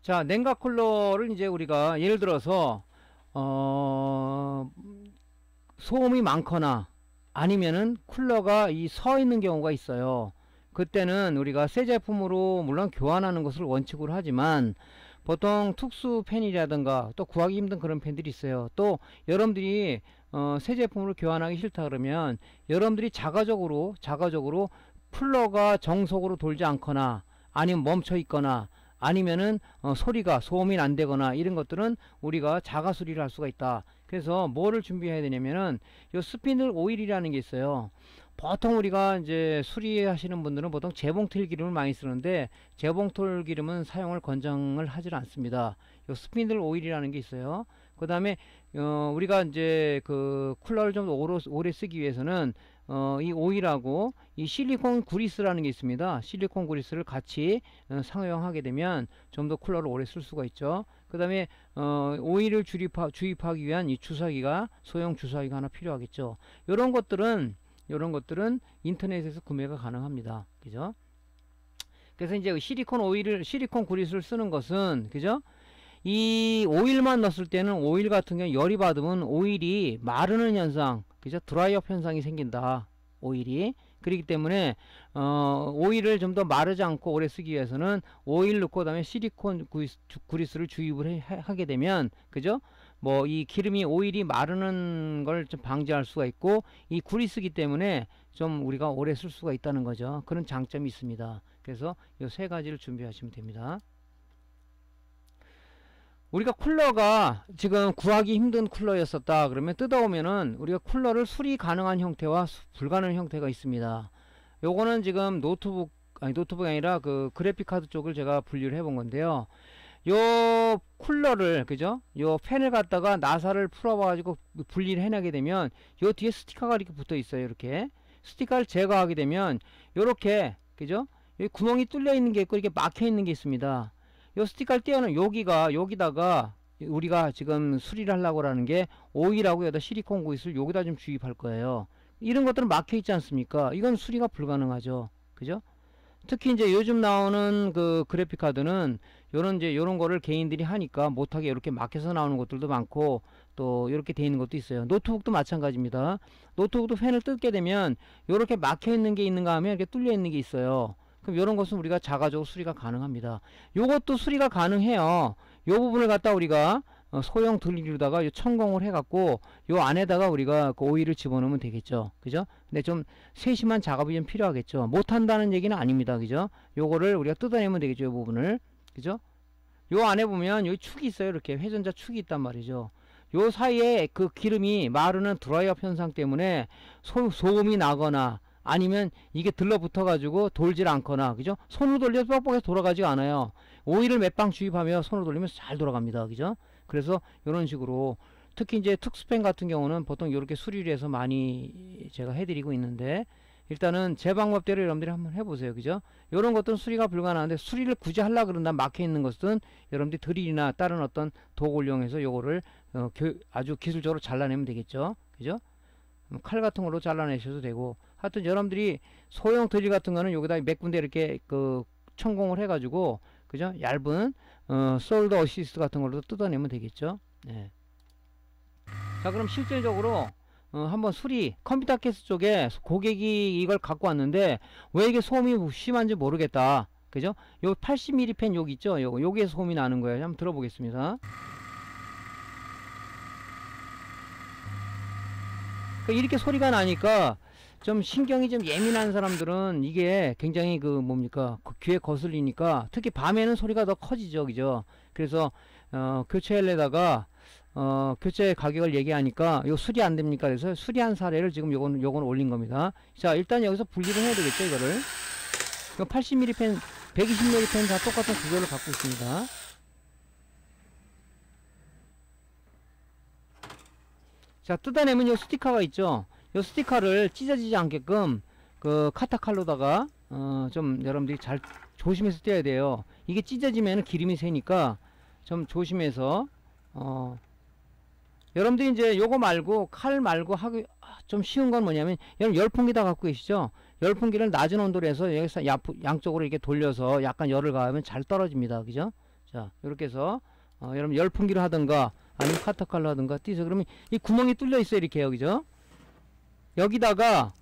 자, 냉각 쿨러를 이제 우리가 예를 들어서 소음이 많거나 아니면은 쿨러가 서 있는 경우가 있어요. 그때는 우리가 새 제품으로 물론 교환하는 것을 원칙으로 하지만, 보통 특수 팬이라든가 또 구하기 힘든 그런 팬들이 있어요. 또 여러분들이 새 제품으로 교환하기 싫다 그러면 여러분들이 자가적으로 쿨러가 정속으로 돌지 않거나 아니면 멈춰 있거나 아니면은 소음이 안 되거나 이런 것들은 우리가 자가 수리를 할 수가 있다. 그래서 뭐를 준비해야 되냐면은 요 스피널 오일이라는 게 있어요. 보통 우리가 이제 수리하시는 분들은 보통 재봉틀 기름을 많이 쓰는데, 재봉틀 기름은 사용을 권장을 하질 않습니다. 요 스피널 오일이라는 게 있어요. 그 다음에 우리가 이제 그 쿨러를 좀 오래 쓰기 위해서는 이 오일하고 이 실리콘 그리스라는 게 있습니다. 실리콘 그리스를 같이 상용하게 되면 좀 더 쿨러를 오래 쓸 수가 있죠. 그 다음에 오일을 주입하기 위한 이 주사기가, 소형 주사기가 하나 필요하겠죠. 요런 것들은 인터넷에서 구매가 가능합니다. 그죠? 그래서 이제 실리콘 그리스를 쓰는 것은, 그죠? 이 오일만 넣었을 때는 오일 같은 경우 열이 받으면 오일이 마르는 현상, 그죠? 드라이업 현상이 생긴다. 오일이. 그렇기 때문에 오일을 좀 더 마르지 않고 오래 쓰기 위해서는 오일 넣고 그다음에 실리콘 그리스를 주입을 하게 되면, 그죠? 뭐 이 기름이 오일이 마르는 걸 좀 방지할 수가 있고, 이 그리스기 때문에 좀 우리가 오래 쓸 수가 있다는 거죠. 그런 장점이 있습니다. 그래서 이 세 가지를 준비하시면 됩니다. 우리가 쿨러가 지금 구하기 힘든 쿨러였었다 그러면 뜯어오면은 우리가 쿨러를 수리 가능한 형태와 불가능한 형태가 있습니다. 요거는 지금 노트북이 아니라 그 그래픽 카드 쪽을 제가 분류를 해본 건데요. 요 쿨러를, 그죠? 요 팬을 갖다가 나사를 풀어가지고 분리를 해내게 되면 요 뒤에 스티커가 이렇게 붙어 있어요. 이렇게 스티커를 제거하게 되면 요렇게, 그죠? 여기 구멍이 뚫려 있는 게 있고 이렇게 막혀 있는 게 있습니다. 요 스티커를 떼어는 여기다가 우리가 지금 수리를 하려고 하는 게 오일하고 여기다 실리콘 그리스를 여기다 좀 주입할 거예요. 이런 것들은 막혀 있지 않습니까? 이건 수리가 불가능하죠. 그죠? 특히 이제 요즘 나오는 그 그래픽 카드는 요런 거를 개인들이 하니까 못하게 이렇게 막혀서 나오는 것들도 많고, 또 이렇게 돼 있는 것도 있어요. 노트북도 마찬가지입니다. 노트북도 팬을 뜯게 되면 요렇게 막혀 있는 게 있는가 하면 이렇게 뚫려 있는 게 있어요. 그럼 이런 것은 우리가 자가적으로 수리가 가능합니다. 요것도 수리가 가능해요. 요 부분을 갖다 우리가 소형 드릴로다가 천공을 해갖고 요 안에다가 우리가 그 오일을 집어넣으면 되겠죠. 그죠? 근데 좀 세심한 작업이 좀 필요하겠죠. 못한다는 얘기는 아닙니다. 그죠? 요거를 우리가 뜯어내면 되겠죠. 요 부분을. 그죠? 요 안에 보면 여기 축이 있어요. 이렇게 회전자 축이 있단 말이죠. 요 사이에 그 기름이 마르는 드라이업 현상 때문에 소음이 나거나 아니면 이게 들러붙어 가지고 돌질 않거나, 그죠? 손으로 돌려서 뻑뻑해서 돌아가지가 않아요. 오일을 몇 방 주입하며 손으로 돌리면 잘 돌아갑니다. 그죠? 그래서 이런 식으로 특히 이제 특수팬 같은 경우는 보통 이렇게 수리를 해서 많이 제가 해드리고 있는데, 일단은 제 방법대로 여러분들이 한번 해보세요. 그죠? 이런 것들은 수리가 불가능한데, 수리를 굳이 하려 그런다 막혀 있는 것은 여러분들이 드릴이나 다른 어떤 도구를 이용해서 요거를 아주 기술적으로 잘라내면 되겠죠. 그죠? 칼 같은 걸로 잘라내셔도 되고, 하여튼 여러분들이 소형 드릴 같은 거는 여기다 몇 군데 이렇게 천공을 해가지고, 그죠? 얇은 솔더 어시스트 같은 걸로 뜯어내면 되겠죠. 네. 자, 그럼 실질적으로 한번 수리, 컴퓨터 케이스 쪽에 고객이 이걸 갖고 왔는데 왜 이게 소음이 심한지 모르겠다. 그죠? 요 80mm 펜 여기 있죠? 여기에서 소음이 나는 거예요. 한번 들어보겠습니다. 이렇게 소리가 나니까 좀 신경이 좀 예민한 사람들은 이게 굉장히 뭡니까? 귀에 거슬리니까, 특히 밤에는 소리가 더 커지죠. 그죠? 그래서 교체하려다가 교체 가격을 얘기하니까 요 수리 안 됩니까? 그래서 수리한 사례를 지금 요건 올린 겁니다. 자, 일단 여기서 분리를 해야 되겠죠, 이거를. 80mm 펜, 120mm 펜 다 똑같은 구조를 갖고 있습니다. 자, 뜯어내면 요 스티커가 있죠. 요 스티커를 찢어지지 않게끔 카타칼로다가 좀 여러분들이 잘 조심해서 떼야 돼요. 이게 찢어지면 기름이 새니까 좀 조심해서 여러분들이 이제 요거 말고 칼 말고 하기 좀 쉬운 건 뭐냐면, 여러분 열풍기 다 갖고 계시죠? 열풍기를 낮은 온도로 해서 여기서 양쪽으로 이렇게 돌려서 약간 열을 가하면 잘 떨어집니다. 그죠? 자, 이렇게 해서 여러분 열풍기를 하든가 아니면 카타칼로 하든가 띄서, 그러면 이 구멍이 뚫려 있어요. 이렇게요. 그죠? 여기다가,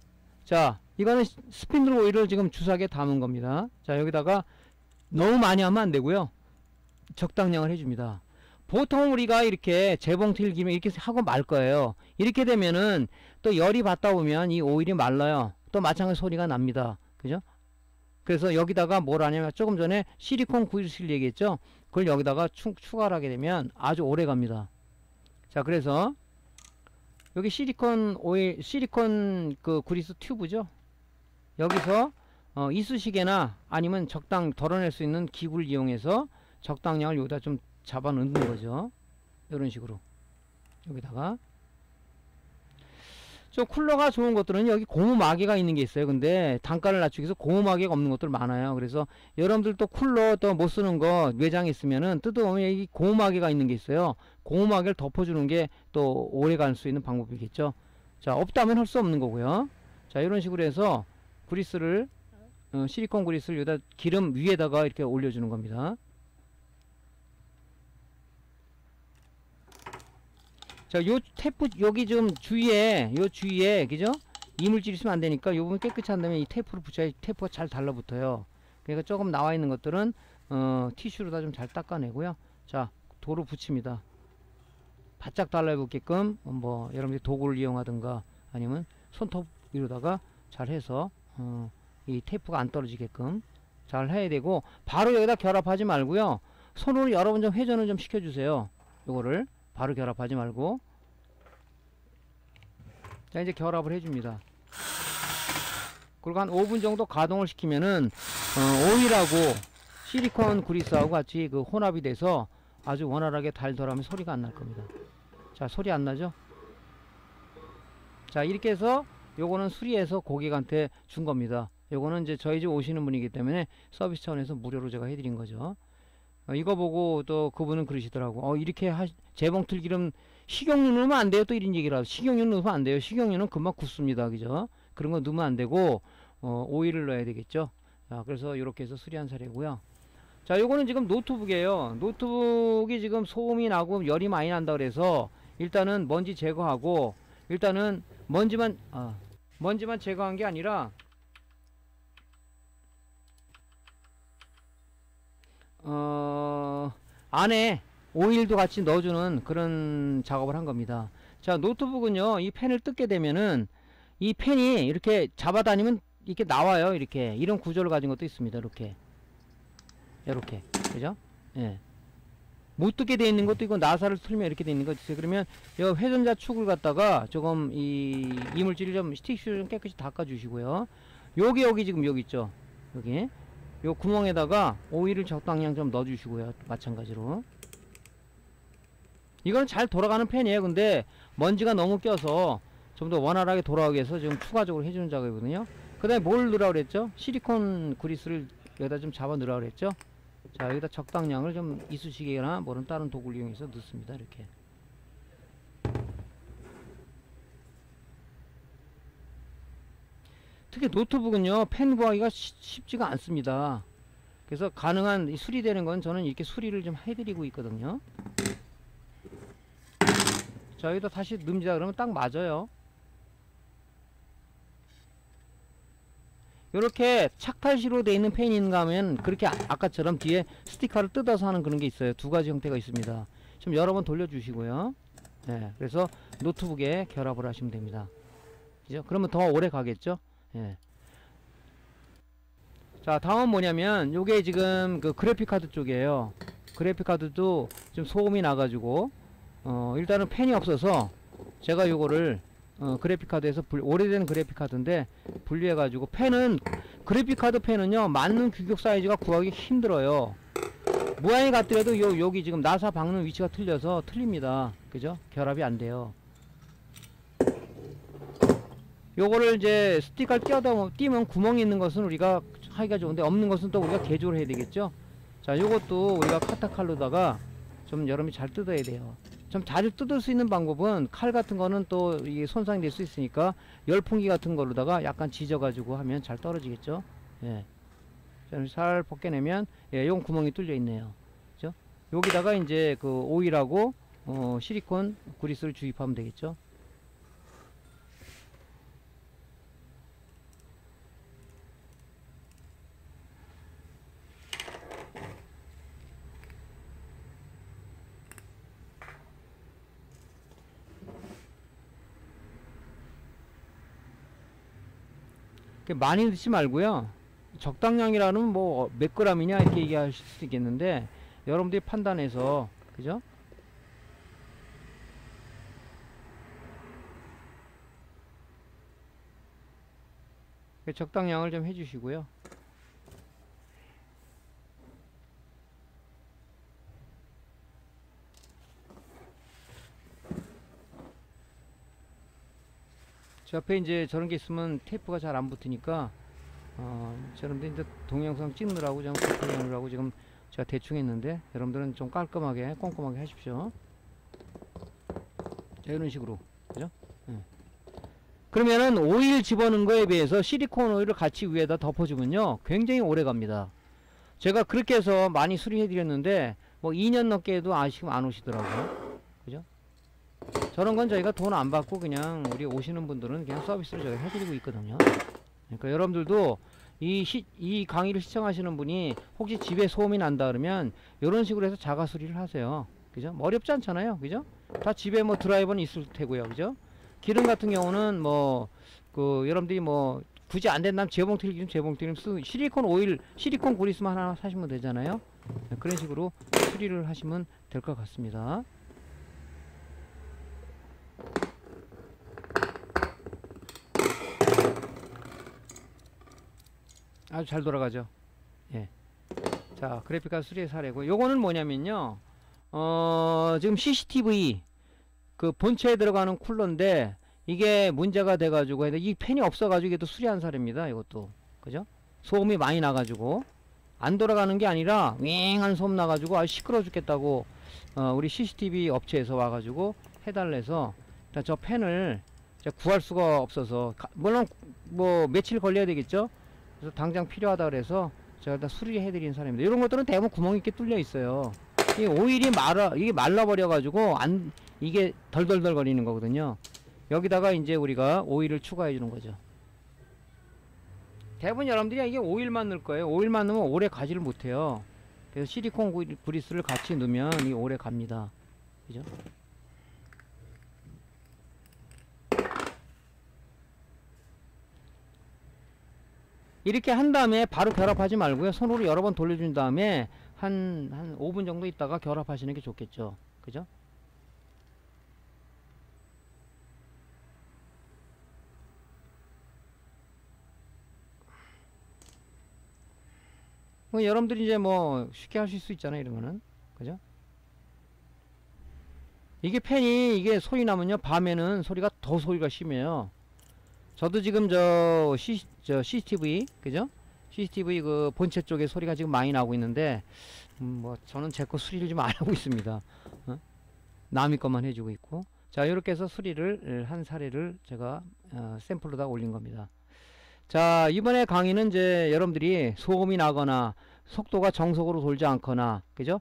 자, 이거는 스핀들 오일을 지금 주사기에 담은 겁니다. 자, 여기다가 너무 많이 하면 안 되고요. 적당량을 해줍니다. 보통 우리가 이렇게 재봉틀 기면 이렇게 하고 말 거예요. 이렇게 되면은 또 열이 받다 보면 이 오일이 말라요. 또 마찬가지 소리가 납니다. 그죠? 그래서 여기다가 뭘 하냐면, 조금 전에 실리콘 구리스를 얘기했죠? 그걸 여기다가 추가를 하게 되면 아주 오래 갑니다. 자, 그래서 여기 실리콘 오일, 실리콘 구리스 튜브죠? 여기서 이쑤시개나 아니면 적당 덜어낼 수 있는 기구를 이용해서 적당량을 여기다 좀 잡아 넣는 거죠. 이런 식으로 여기다가. 좀 쿨러가 좋은 것들은 여기 고무 마개가 있는 게 있어요. 근데 단가를 낮추기 위해서 고무 마개가 없는 것들 많아요. 그래서 여러분들도 쿨러 또 못 쓰는 거 외장에 있으면은 뜯어보면 여기 고무 마개가 있는 게 있어요. 고무 마개를 덮어주는 게 또 오래 갈 수 있는 방법이겠죠. 자, 없다면 할 수 없는 거고요. 자, 이런 식으로 해서 그리스를 실리콘 그리스를 여기다 기름 위에다가 이렇게 올려주는 겁니다. 자, 요 테이프 여기 좀 주위에, 요 주위에, 그죠? 이물질 있으면 안 되니까 요 부분 깨끗이 한 다음에 이 테이프를 붙여야 테이프가 잘 달라붙어요. 그러니까 조금 나와 있는 것들은 티슈로 다 좀 잘 닦아내고요. 자, 도로 붙입니다. 바짝 달라붙게끔 뭐 여러분들이 도구를 이용하든가 아니면 손톱 위로다가 잘 해서 이 테이프가 안 떨어지게끔 잘 해야 되고, 바로 여기다 결합하지 말고요. 손으로 여러 번 좀 회전을 좀 시켜주세요. 요거를 바로 결합하지 말고. 자, 이제 결합을 해줍니다. 그리고 한 5분 정도 가동을 시키면은 오일하고 실리콘 그리스하고 같이 혼합이 돼서 아주 원활하게 달달하면 소리가 안 날 겁니다. 자, 소리 안 나죠? 자, 이렇게 해서 요거는 수리해서 고객한테 준 겁니다. 요거는 이제 저희 집 오시는 분이기 때문에 서비스 차원에서 무료로 제가 해드린 거죠. 이거 보고 또 그분은 그러시더라고. 이렇게 재봉틀 기름 식용유 넣으면 안 돼요. 또 이런 얘기를 하고. 식용유 넣으면 안 돼요. 식용유는 금방 굳습니다. 그죠? 그런 거 넣으면 안 되고 오일을 넣어야 되겠죠. 자, 그래서 이렇게 해서 수리한 사례고요. 자, 요거는 지금 노트북이에요. 노트북이 지금 소음이 나고 열이 많이 난다 그래서 일단은 먼지 제거하고, 일단은 먼지만 제거한 게 아니라 안에 오일도 같이 넣어주는 그런 작업을 한 겁니다. 자, 노트북은요, 이 펜을 뜯게 되면은 이 펜이 이렇게 잡아다니면 이렇게 나와요. 이렇게 이런 구조를 가진 것도 있습니다. 이렇게 그죠? 예. 못 뜯게 돼 있는 것도 있고, 나사를 틀면 이렇게 돼 있는 거 있어요. 그러면 이 회전자 축을 갖다가 조금 이 이물질을 좀 스틱슈를 좀 깨끗이 닦아 주시고요. 여기 지금 여기 있죠. 여기 요 구멍에다가 오일을 적당량 좀 넣어 주시고요. 마찬가지로. 이거는 잘 돌아가는 팬이에요. 근데 먼지가 너무 껴서 좀 더 원활하게 돌아가기 위해서 지금 추가적으로 해주는 작업이거든요. 그 다음에 뭘 넣으라고 그랬죠? 시리콘 그리스를 여기다 좀 잡아 넣으라고 그랬죠? 자, 여기다 적당량을 좀 이쑤시개나 뭐는 다른 도구를 이용해서 넣습니다. 이렇게. 특히 노트북은요, 펜 구하기가 쉽지가 않습니다. 그래서 가능한 수리되는 건 저는 이렇게 수리를 좀 해드리고 있거든요. 자, 여기다 다시 넣습니다. 그러면 딱 맞아요. 이렇게 착탈시로 되어 있는 펜인가 하면 그렇게 아까처럼 뒤에 스티커를 뜯어서 하는 그런 게 있어요. 두 가지 형태가 있습니다. 좀 여러 번 돌려주시고요. 네, 그래서 노트북에 결합을 하시면 됩니다. 그죠? 그러면 더 오래 가겠죠? 예. 자, 다음은 뭐냐면 요게 지금 그 그래픽카드 쪽이에요. 그래픽카드도 좀 소음이 나가지고 일단은 펜이 없어서 제가 요거를 그래픽카드에서 오래된 그래픽카드인데 분리해가지고 펜은 그래픽카드 펜은요 맞는 규격 사이즈가 구하기 힘들어요. 모양이 같더라도 여기 지금 나사 박는 위치가 틀려서 틀립니다. 그죠? 결합이 안 돼요. 요거를 이제 스티커를 띄면 구멍이 있는 것은 우리가 하기가 좋은데 없는 것은 또 우리가 개조를 해야 되겠죠. 자, 요것도 우리가 카타칼로다가 좀 여러분이 잘 뜯어야 돼요. 좀 자주 뜯을 수 있는 방법은 칼 같은 거는 또 이게 손상이 될 수 있으니까 열풍기 같은 거로다가 약간 지져가지고 하면 잘 떨어지겠죠. 예. 잘 벗겨내면 예, 요 구멍이 뚫려 있네요. 그죠? 여기다가 이제 그 오일하고 실리콘 그리스를 주입하면 되겠죠. 많이 넣지 말고요. 적당량이라는 뭐 몇 그램이냐 이렇게 얘기하실 수도 있겠는데 여러분들이 판단해서 그죠? 적당량을 좀 해주시고요. 저 앞에 이제 저런 게 있으면 테이프가 잘 안 붙으니까 여러분들 이제 동영상 찍느라고 좀 급하게 하느라고 지금 제가 대충 했는데 여러분들은 좀 깔끔하게 꼼꼼하게 하십시오. 자, 이런 식으로 그죠? 네. 그러면은 오일 집어넣은 거에 비해서 실리콘 오일을 같이 위에다 덮어주면요 굉장히 오래 갑니다. 제가 그렇게 해서 많이 수리해 드렸는데 뭐 2년 넘게 해도 지금 안 오시더라고요. 그죠? 저런 건 저희가 돈 안 받고 그냥 우리 오시는 분들은 그냥 서비스로 저희가 해드리고 있거든요. 그러니까 여러분들도 이 강의를 시청하시는 분이 혹시 집에 소음이 난다 그러면 이런 식으로 해서 자가 수리를 하세요. 그죠? 뭐 어렵지 않잖아요. 그죠? 다 집에 뭐 드라이버는 있을 테고요. 그죠? 기름 같은 경우는 뭐 여러분들이 뭐 굳이 안 된다면 재봉틀 쓰 실리콘 오일, 실리콘 그리스만 하나 사시면 되잖아요. 그런 식으로 수리를 하시면 될 것 같습니다. 아주 잘 돌아가죠. 예. 자, 그래픽카드 수리의 사례고, 요거는 뭐냐면요, 지금 CCTV 그 본체에 들어가는 쿨러인데 이게 문제가 돼가지고 이 펜이 없어가지고 이게 또 수리한 사례입니다. 이것도 그죠? 소음이 많이 나가지고 안 돌아가는 게 아니라 윙한 소음 나가지고 시끄러워 죽겠다고 우리 CCTV 업체에서 와가지고 해달래서 저 펜을 구할 수가 없어서 물론 뭐 며칠 걸려야 되겠죠. 그래서 당장 필요하다 그래서 제가 다 수리해드린 사람입니다. 이런 것들은 대부분 구멍이 이렇게 뚫려 있어요. 이 오일이 이게 말라버려가지고 이게 덜덜덜 거리는 거거든요. 여기다가 이제 우리가 오일을 추가해 주는 거죠. 대부분 여러분들이 이게 오일만 넣을 거예요. 오일만 넣으면 오래 가지를 못해요. 그래서 실리콘 그리스를 같이 넣으면 이게 오래 갑니다. 그죠? 이렇게 한 다음에 바로 결합하지 말고요. 손으로 여러 번 돌려준 다음에 한 5분 정도 있다가 결합하시는 게 좋겠죠. 그죠? 뭐 여러분들이 이제 뭐 쉽게 하실 수 있잖아요. 이런 거는. 그죠? 이게 팬이 이게 소리 나면요 밤에는 소리가 더 소리가 심해요. 저도 지금 저 CCTV 그죠? CCTV 그 본체 쪽에 소리가 지금 많이 나고 있는데 뭐 저는 제 거 수리를 좀 안 하고 있습니다. 어? 남의 것만 해주고 있고. 자 이렇게 해서 수리를 한 사례를 제가 샘플로다 올린 겁니다. 자 이번에 강의는 이제 여러분들이 소음이 나거나 속도가 정속으로 돌지 않거나 그죠?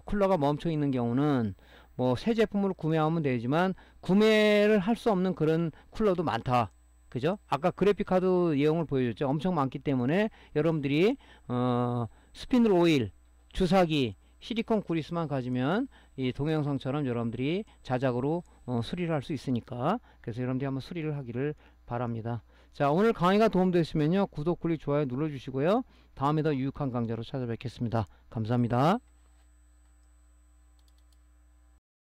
쿨러가 멈춰 있는 경우는 뭐 새 제품으로 구매하면 되지만 구매를 할 수 없는 그런 쿨러도 많다. 그죠? 아까 그래픽카드 내용을 보여줬죠. 엄청 많기 때문에 여러분들이 스피늘 오일, 주사기, 실리콘 그리스만 가지면 이 동영상처럼 여러분들이 자작으로 수리를 할 수 있으니까 그래서 여러분들이 한번 수리를 하기를 바랍니다. 자 오늘 강의가 도움됐으면요 구독, 클릭, 좋아요 눌러주시고요. 다음에 더 유익한 강좌로 찾아뵙겠습니다. 감사합니다.